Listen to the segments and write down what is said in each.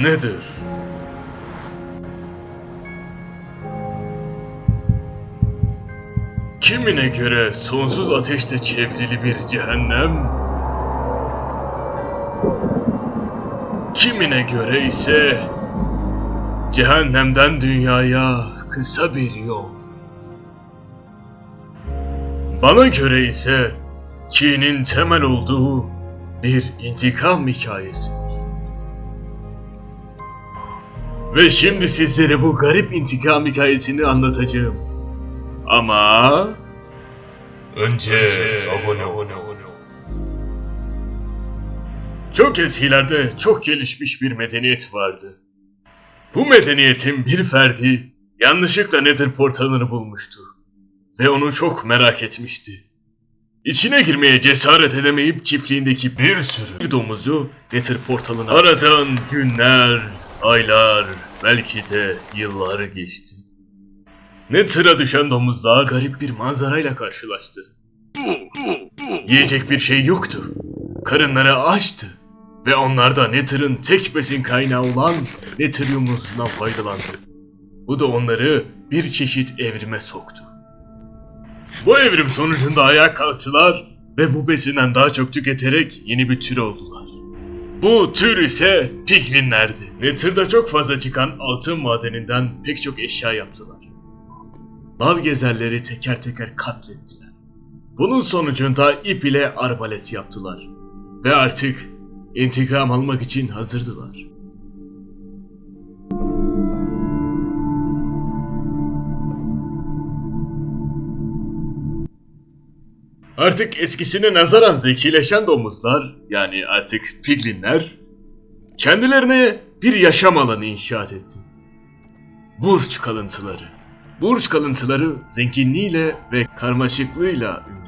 nedir? Kimine göre sonsuz ateşte çevrili bir cehennem, kimine göre ise cehennemden dünyaya kısa bir yol. Bana göre ise kinin temel olduğu bir intikam hikayesidir. Ve şimdi sizlere bu garip intikam hikayesini anlatacağım. Ama önce abone ol. Çok eskilerde çok gelişmiş bir medeniyet vardı. Bu medeniyetin bir ferdi yanlışlıkla Nether portalını bulmuştu. Ve onu çok merak etmişti. İçine girmeye cesaret edemeyip çiftliğindeki bir sürü domuzu Nether portalına aradan günler, aylar, belki de yıllar geçti. Nether'a düşen domuzlar garip bir manzarayla karşılaştı. Yiyecek bir şey yoktu. Karınları açtı. Ve onlar da Nether'ın tek besin kaynağı olan Netheryum muzundan faydalandı. Bu da onları bir çeşit evrime soktu. Bu evrim sonucunda ayağa kalktılar ve bu besinden daha çok tüketerek yeni bir tür oldular. Bu tür ise Piglinlerdi. Nether'da çok fazla çıkan altın madeninden pek çok eşya yaptılar. Lav gezerleri teker teker katlettiler. Bunun sonucunda ip ile arbalet yaptılar. Ve artık intikam almak için hazırdılar. Artık eskisine nazaran zekileşen domuzlar, yani artık Piglinler, kendilerine bir yaşam alanı inşaat etti. Burç kalıntıları. Burç kalıntıları zenginliğiyle ve karmaşıklığıyla ünlüdür.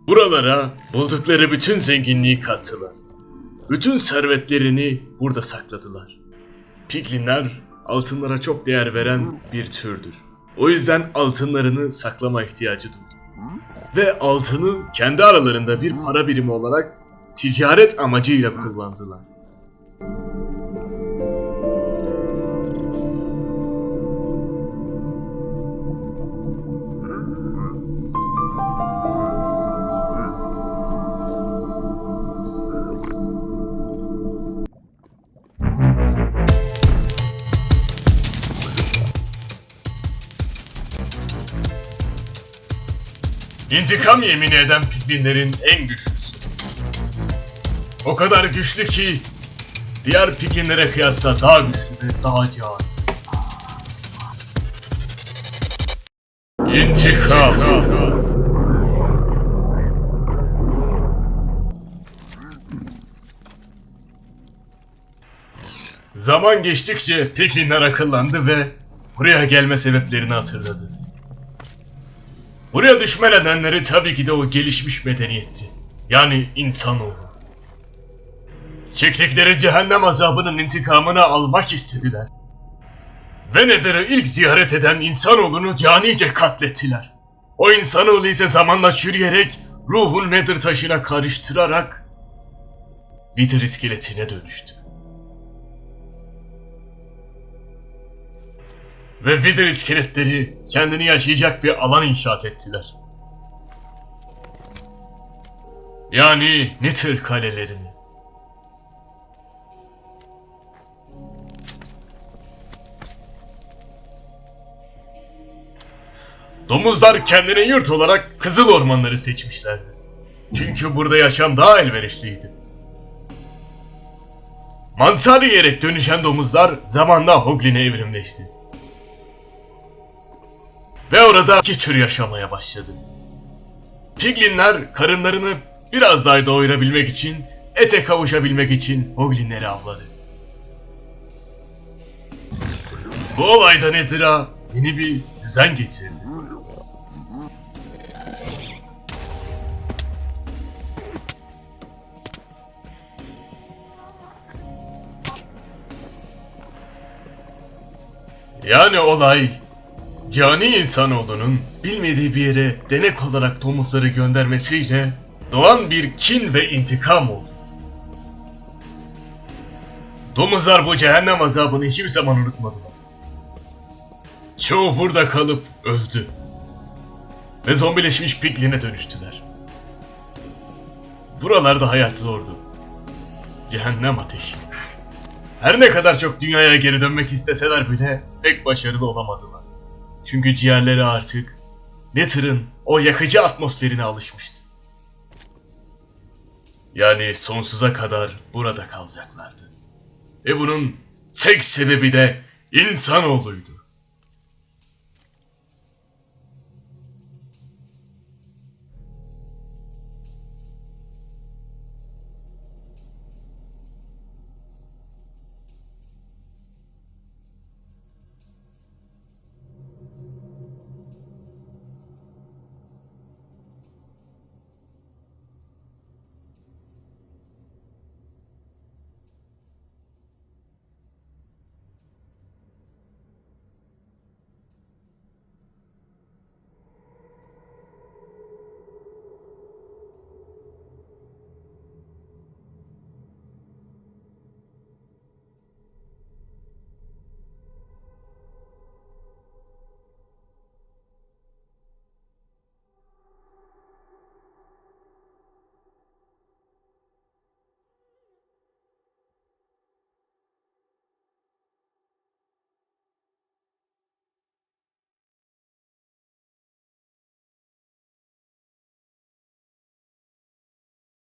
Buralara buldukları bütün zenginliği kattılar. Bütün servetlerini burada sakladılar. Piglinler altınlara çok değer veren bir türdür. O yüzden altınlarını saklama ihtiyacı duydu. Ve altını kendi aralarında bir para birimi olarak ticaret amacıyla kullandılar. İntikam yemini eden Piglinlerin en güçlüsü. O kadar güçlü ki diğer Piglinlere kıyasla daha güçlü ve daha cani. İntikam. Zaman geçtikçe Piglinler akıllandı ve buraya gelme sebeplerini hatırladı. Buraya düşme nedenleri tabii ki de o gelişmiş medeniyetti. Yani insanoğlu. Çektikleri cehennem azabının intikamını almak istediler. Ve Nether'ı ilk ziyaret eden insanoğlunu canice katlettiler. O insanoğlu ise zamanla çürüyerek ruhun Nether taşına karıştırarak Wither iskeletine dönüştü. Ve Wither iskeletleri kendini yaşayacak bir alan inşaat ettiler. Yani Nether kalelerini. Domuzlar kendine yurt olarak Kızıl Ormanları seçmişlerdi. Çünkü burada yaşam daha elverişliydi. Mantar yiyerek dönüşen domuzlar zamanla Hoglin'e evrimleşti. Ve orada iki tür yaşamaya başladı. Piglinler karınlarını biraz daha doyurabilmek için, ete kavuşabilmek için Hoglinleri avladı. Bu olayda Nether'a yeni bir düzen getirdi. Yani olay, cani insanoğlunun bilmediği bir yere denek olarak domuzları göndermesiyle doğan bir kin ve intikam oldu. Domuzlar bu cehennem azabını hiçbir zaman unutmadılar. Çoğu burada kalıp öldü. Ve zombileşmiş piglin'e dönüştüler. Buralarda hayat zordu. Cehennem ateşi. Her ne kadar çok dünyaya geri dönmek isteseler bile pek başarılı olamadılar. Çünkü ciğerleri artık Nether'ın o yakıcı atmosferine alışmıştı. Yani sonsuza kadar burada kalacaklardı. Ve bunun tek sebebi de insanoğluydu.